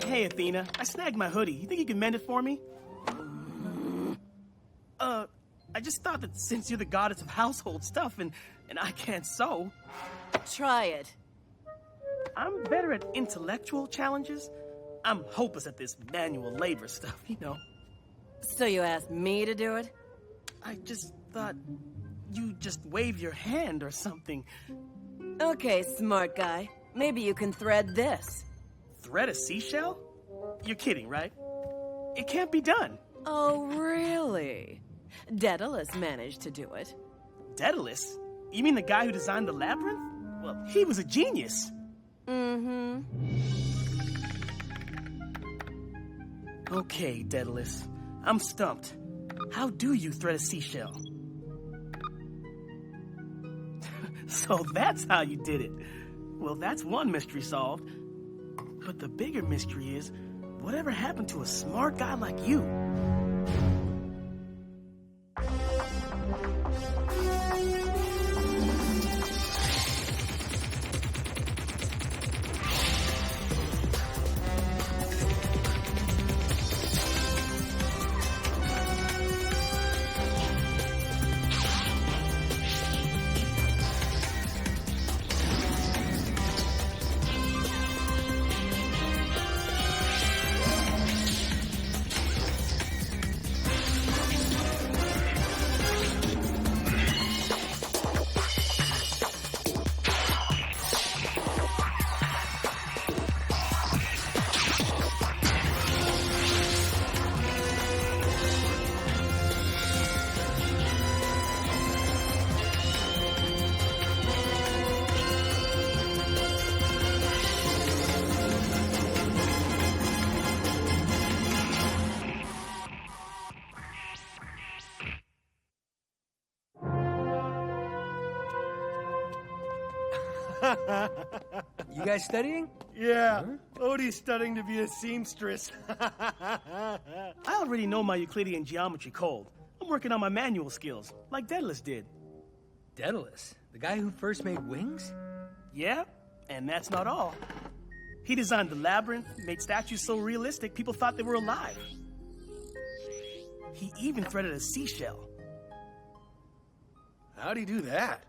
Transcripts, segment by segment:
Hey, Athena, I snagged my hoodie. You think you can mend it for me? I just thought that since you're the goddess of household stuff and I can't sew... Try it. I'm better at intellectual challenges. I'm hopeless at this manual labor stuff, you know. So you asked me to do it? I just thought you'd just wave your hand or something. Okay, smart guy. Maybe you can thread this. Thread a seashell? You're kidding, right? It can't be done. Oh, really? Daedalus managed to do it. Daedalus? You mean the guy who designed the labyrinth? Well, he was a genius. Mm-hmm. Okay, Daedalus. I'm stumped. How do you thread a seashell? So that's how you did it. Well, that's one mystery solved. But the bigger mystery is, whatever happened to a smart guy like you? You guys studying? Yeah, Odie's studying to be a seamstress. I already know my Euclidean geometry cold. I'm working on my manual skills, like Daedalus did. Daedalus? The guy who first made wings? Yeah, and that's not all. He designed the labyrinth, made statues so realistic people thought they were alive. He even threaded a seashell. How'd he do that?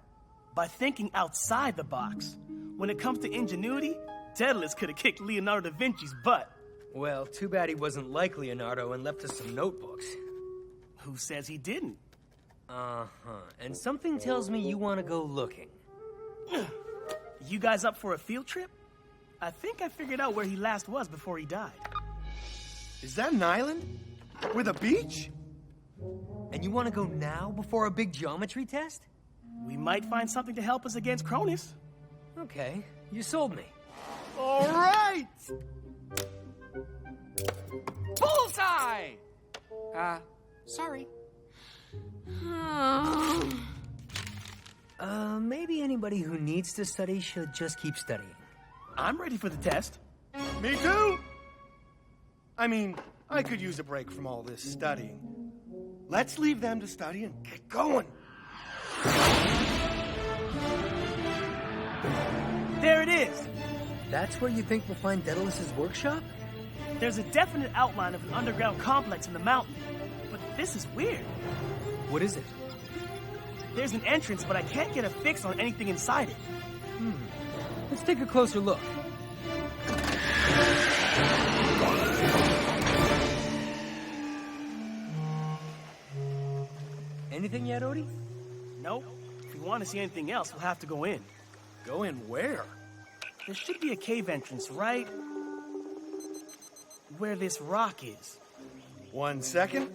By thinking outside the box. When it comes to ingenuity, Daedalus could have kicked Leonardo da Vinci's butt. Well, too bad he wasn't like Leonardo and left us some notebooks. Who says he didn't? Uh-huh. And something tells me you want to go looking. You guys up for a field trip? I think I figured out where he last was before he died. Is that an island? With a beach? And you want to go now before a big geometry test? We might find something to help us against Cronus. Okay, you sold me. All right! Bullseye! Sorry. Maybe anybody who needs to study should just keep studying. I'm ready for the test. Me too! I mean, I could use a break from all this studying. Let's leave them to study and get going. There it is! That's where you think we'll find Daedalus's workshop? There's a definite outline of an underground complex in the mountain. But this is weird. What is it? There's an entrance, but I can't get a fix on anything inside it. Let's take a closer look. Anything yet, Odie? Nope. If we want to see anything else, we'll have to go in. Go in where? There should be a cave entrance right where this rock is. 1 second.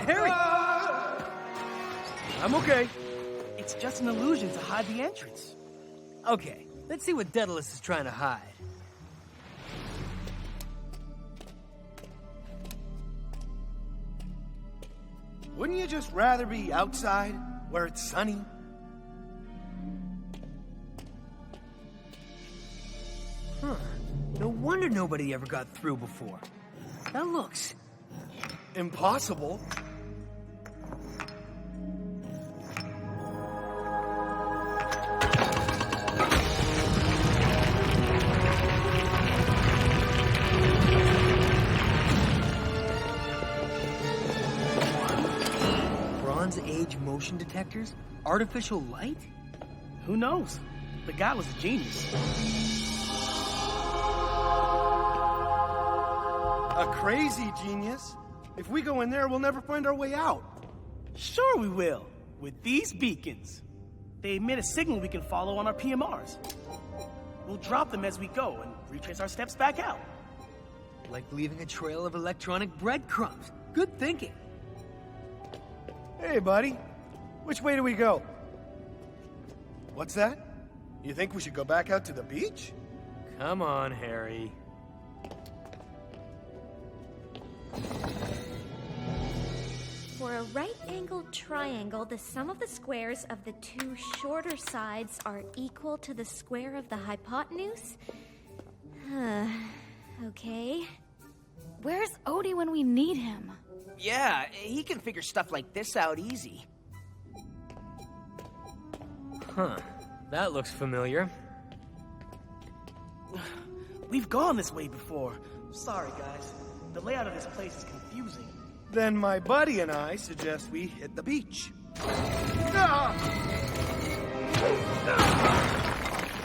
Harry! I'm okay. It's just an illusion to hide the entrance. Okay, let's see what Daedalus is trying to hide. Wouldn't you just rather be outside, where it's sunny? Huh. No wonder nobody ever got through before. Now looks. impossible. Bronze Age motion detectors? Artificial light? Who knows? The guy was a genius. A crazy genius. If we go in there, we'll never find our way out. Sure we will, with these beacons. They emit a signal we can follow on our PMRs. We'll drop them as we go and retrace our steps back out. Like leaving a trail of electronic breadcrumbs. Good thinking. Hey, buddy. Which way do we go? What's that? You think we should go back out to the beach? Come on, Harry. For a right-angled triangle, the sum of the squares of the two shorter sides are equal to the square of the hypotenuse? Okay. Where's Odie when we need him? Yeah, he can figure stuff like this out easy. Huh. That looks familiar. We've gone this way before. Sorry, guys. The layout of this place is confusing. Then my buddy and I suggest we hit the beach.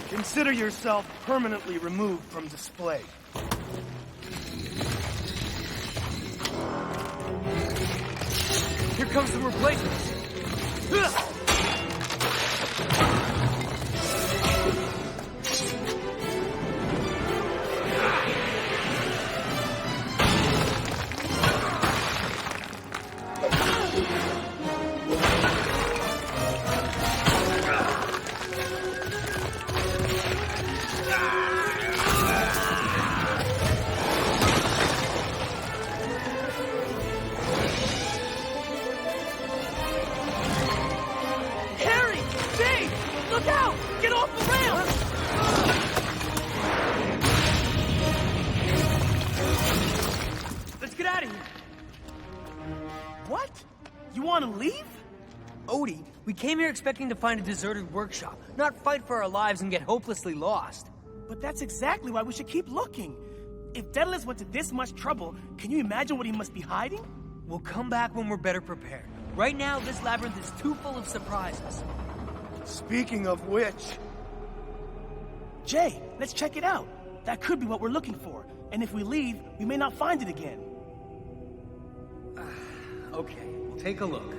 Consider yourself permanently removed from display. Here comes the replacements. Harry! Dave! Look out! Get off the rail! Let's get out of here. What? You want to leave? Odie, we came here expecting to find a deserted workshop, not fight for our lives and get hopelessly lost. But that's exactly why we should keep looking. If Daedalus went to this much trouble, can you imagine what he must be hiding? We'll come back when we're better prepared. Right now, this labyrinth is too full of surprises. Speaking of which, Jay, let's check it out. That could be what we're looking for. And if we leave, we may not find it again. Okay, we'll take a look.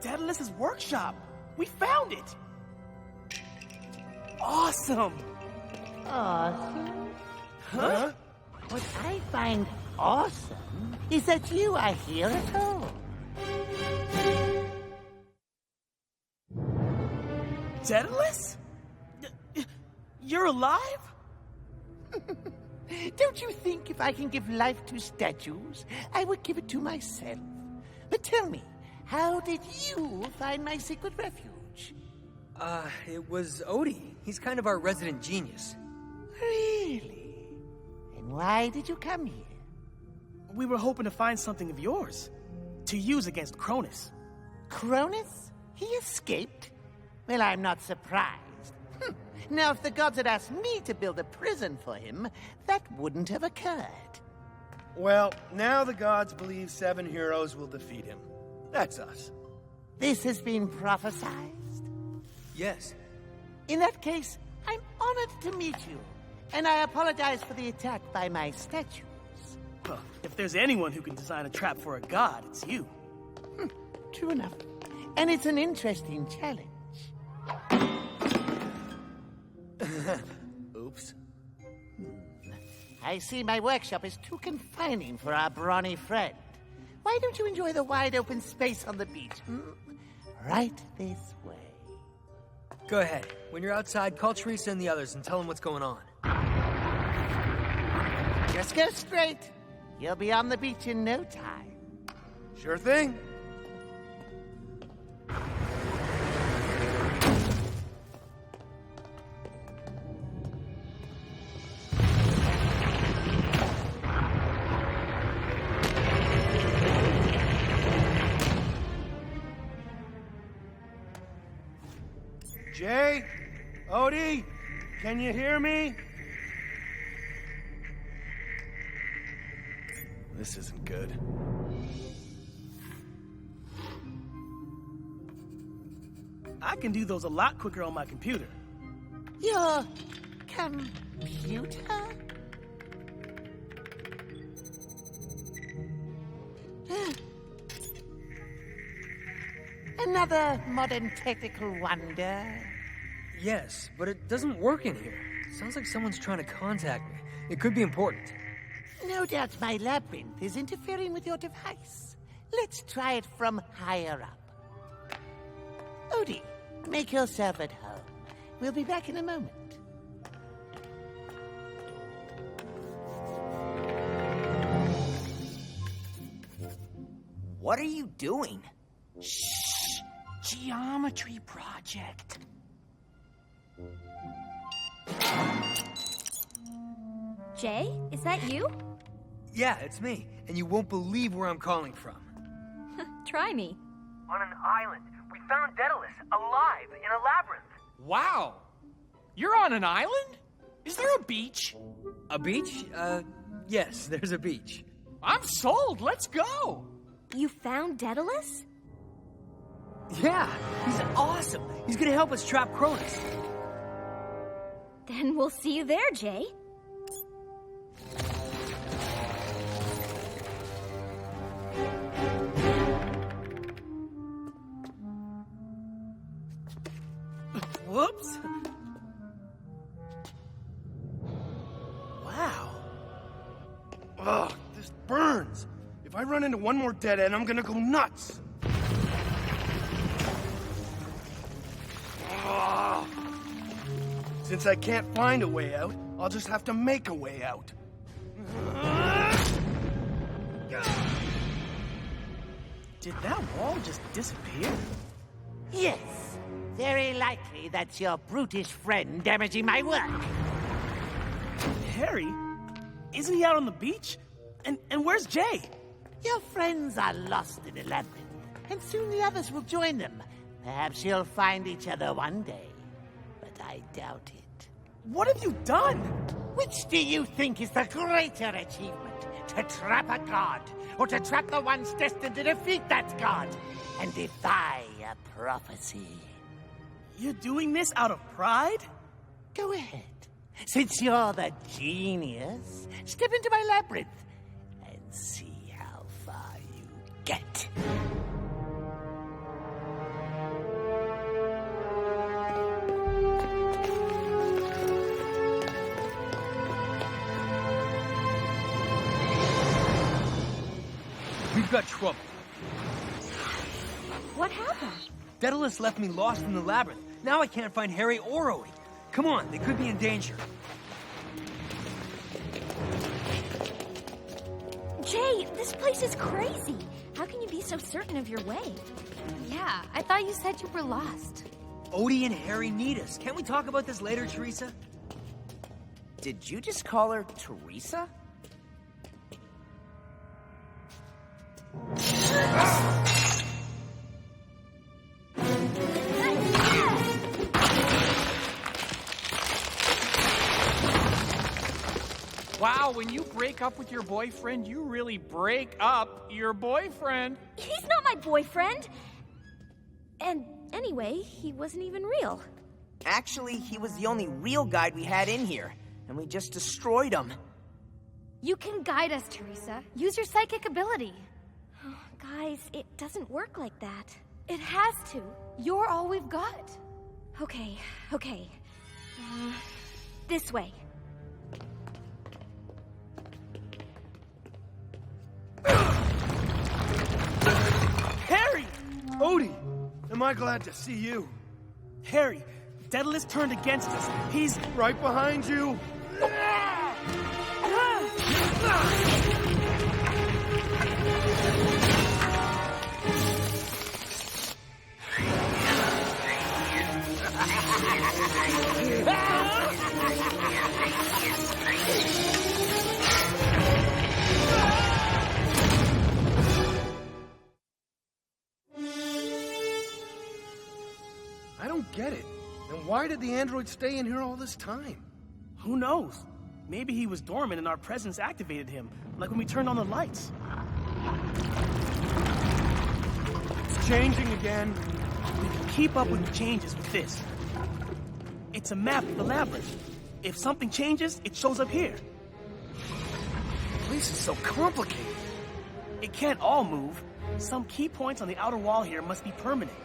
Daedalus's workshop. We found it. Awesome. Awesome. Huh? What I find awesome is that you are here at all. Daedalus? You're alive? Don't you think if I can give life to statues, I would give it to myself? But tell me, how did you find my secret refuge? It was Odie. He's kind of our resident genius. Really? And why did you come here? We were hoping to find something of yours to use against Cronus. Cronus? He escaped? Well, I'm not surprised. Now, if the gods had asked me to build a prison for him, that wouldn't have occurred. well, now the gods believe 7 heroes will defeat him. That's us. This has been prophesied. Yes. In that case, I'm honored to meet you, and I apologize for the attack by my statues. Well, if there's anyone who can design a trap for a god, it's you. True enough. And it's an interesting challenge. Oops. I see my workshop is too confining for our brawny friend. Why don't you enjoy the wide open space on the beach? Right this way. Go ahead. When you're outside, call Teresa and the others and tell them what's going on. Just go straight. You'll be on the beach in no time. Sure thing. Jay? Odie? Can you hear me? This isn't good. I can do those a lot quicker on my computer. Your computer? Another modern technical wonder. Yes, but it doesn't work in here. Sounds like someone's trying to contact me. It could be important. No doubt my labyrinth is interfering with your device. Let's try it from higher up. Odie, make yourself at home. We'll be back in a moment. What are you doing? Shh! Geometry project. Jay, is that you? Yeah, it's me. And you won't believe where I'm calling from. Try me. On an island. We found Daedalus, alive, in a labyrinth. Wow. You're on an island? Is there a beach? A beach? Yes, there's a beach. I'm sold. Let's go. You found Daedalus? Yeah, he's awesome. He's gonna help us trap Cronus. Then we'll see you there, Jay. Whoops. Wow. Ugh, this burns. If I run into one more dead end, I'm gonna go nuts. Ugh. Since I can't find a way out, I'll just have to make a way out. Did that wall just disappear? Yes, very likely that's your brutish friend damaging my work. Harry? Isn't he out on the beach? And where's Jay? Your friends are lost in a labyrinth, and soon the others will join them. Perhaps you'll find each other one day, but I doubt it. What have you done? Which do you think is the greater achievement? To trap a god, or to trap the ones destined to defeat that god and defy a prophecy? You're doing this out of pride? Go ahead. Since you're the genius, step into my labyrinth and see how far you get. We've got trouble. What happened? Daedalus left me lost in the labyrinth. Now I can't find Harry or Odie. Come on, they could be in danger. Jay, this place is crazy. How can you be so certain of your way? Yeah, I thought you said you were lost. Odie and Harry need us. Can't we talk about this later, Teresa? Did you just call her Teresa? Wow, when you break up with your boyfriend, you really break up your boyfriend. He's not my boyfriend. And anyway, he wasn't even real. Actually, he was the only real guide we had in here, and we just destroyed him. You can guide us, Teresa. Use your psychic ability. Oh, guys, it doesn't work like that. It has to. You're all we've got. Okay. This way. Harry! Odie, am I glad to see you? Harry, Daedalus turned against us. He's... Right behind you. I don't get it. Then Why did the android stay in here all this time? Who knows? Maybe he was dormant and our presence activated him, like when we turned on the lights. It's changing again. We can keep up with the changes with this. It's a map of the labyrinth. If something changes, it shows up here. The place is so complicated. It can't all move. Some key points on the outer wall here must be permanent.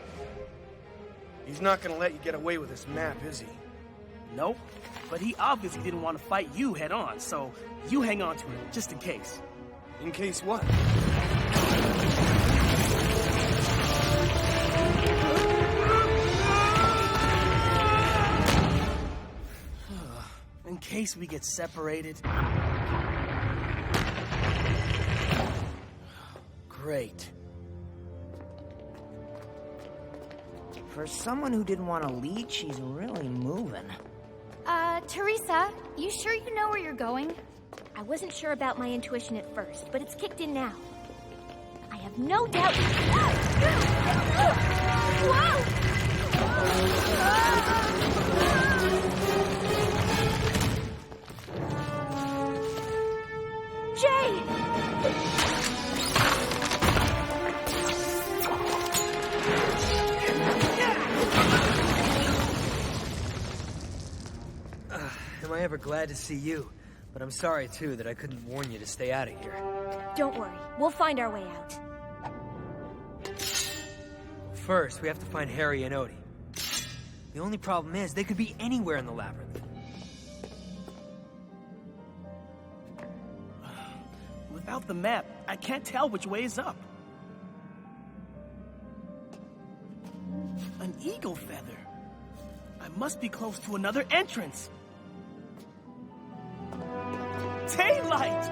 He's not gonna let you get away with this map, is he? Nope. But he obviously didn't want to fight you head on, so you hang on to it, just in case. In case what? In case we get separated. Great. For someone who didn't want to lead, she's really moving. Teresa, you sure you know where you're going? I wasn't sure about my intuition at first, but it's kicked in now. I have no doubt. Jay! Am I ever glad to see you? But I'm sorry, too, that I couldn't warn you to stay out of here. Don't worry, we'll find our way out. First, we have to find Harry and Odie. The only problem is, they could be anywhere in the labyrinth. Without the map, I can't tell which way is up. An eagle feather. I must be close to another entrance. Daylight!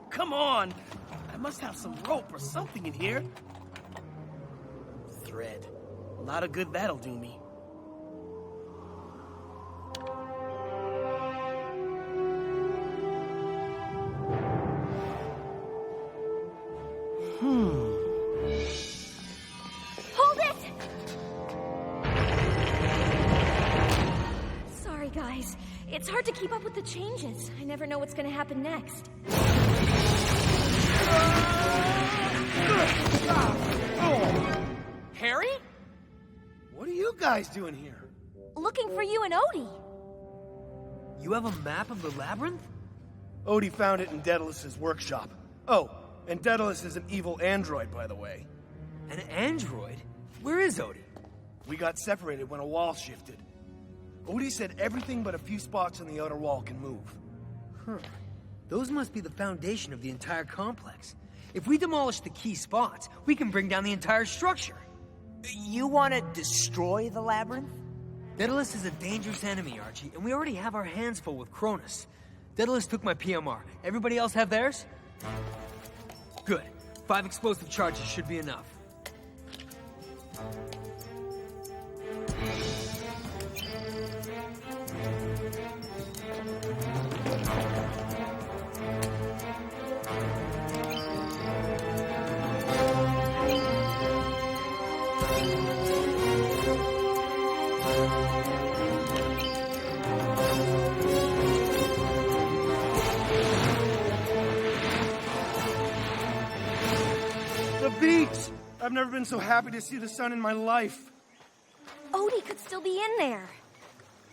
Come on! I must have some rope or something in here. Thread. A lot of good that'll do me. Hold it! Sorry, guys. It's hard to keep up with the changes. I never know what's gonna happen next. Harry? What are you guys doing here? Looking for you and Odie. You have a map of the labyrinth? Odie found it in Daedalus's workshop. Oh, and Daedalus is an evil android, by the way. An android? Where is Odie? We got separated when a wall shifted. Odie said everything but a few spots on the outer wall can move. Huh. Those must be the foundation of the entire complex. If we demolish the key spots, we can bring down the entire structure. You want to destroy the labyrinth? Daedalus is a dangerous enemy, Archie, and we already have our hands full with Cronus. Daedalus took my PMR. Everybody else have theirs? Good. 5 explosive charges should be enough. The beach! I've never been so happy to see the sun in my life. Odie could still be in there.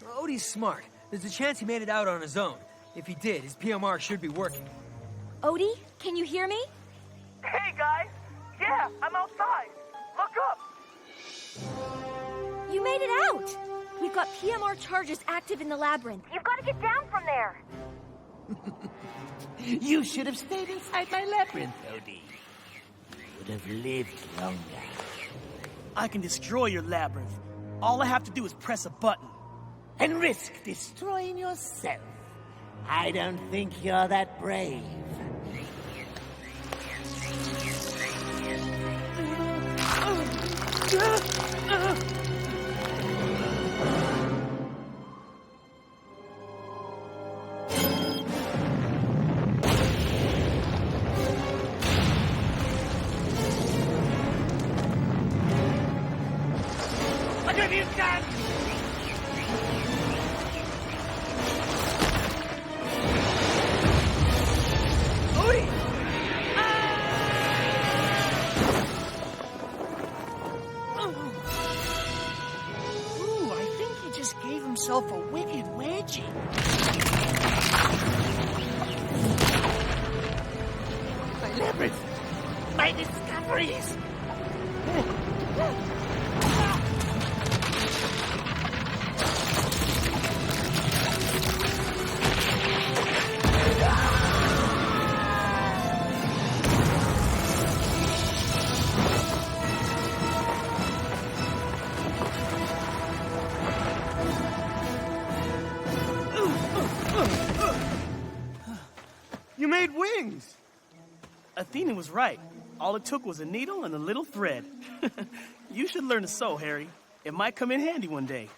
Odie's smart. There's a chance he made it out on his own. If he did, his PMR should be working. Odie, can you hear me? Hey, guys! Yeah, I'm outside! Look up! You made it out! We've got PMR charges active in the labyrinth. You've got to get down from there! You should have stayed inside my labyrinth, Odie. You would have lived longer. I can destroy your labyrinth. All I have to do is press a button. And risk destroying yourself. I don't think you're that brave. What have you done? Odie! Ooh, I think he just gave himself a wicked wedgie. My labyrinth! My discoveries! You made wings! Athena was right. All it took was a needle and a little thread. You should learn to sew, Harry. It might come in handy one day.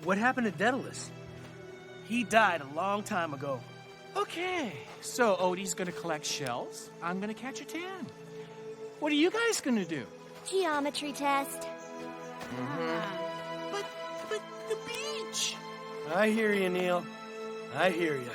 What happened to Daedalus? He died a long time ago. Okay, so Odie's gonna collect shells. I'm gonna catch a tan. What are you guys gonna do? Geometry test. But the beach! I hear you, Neil. I hear you.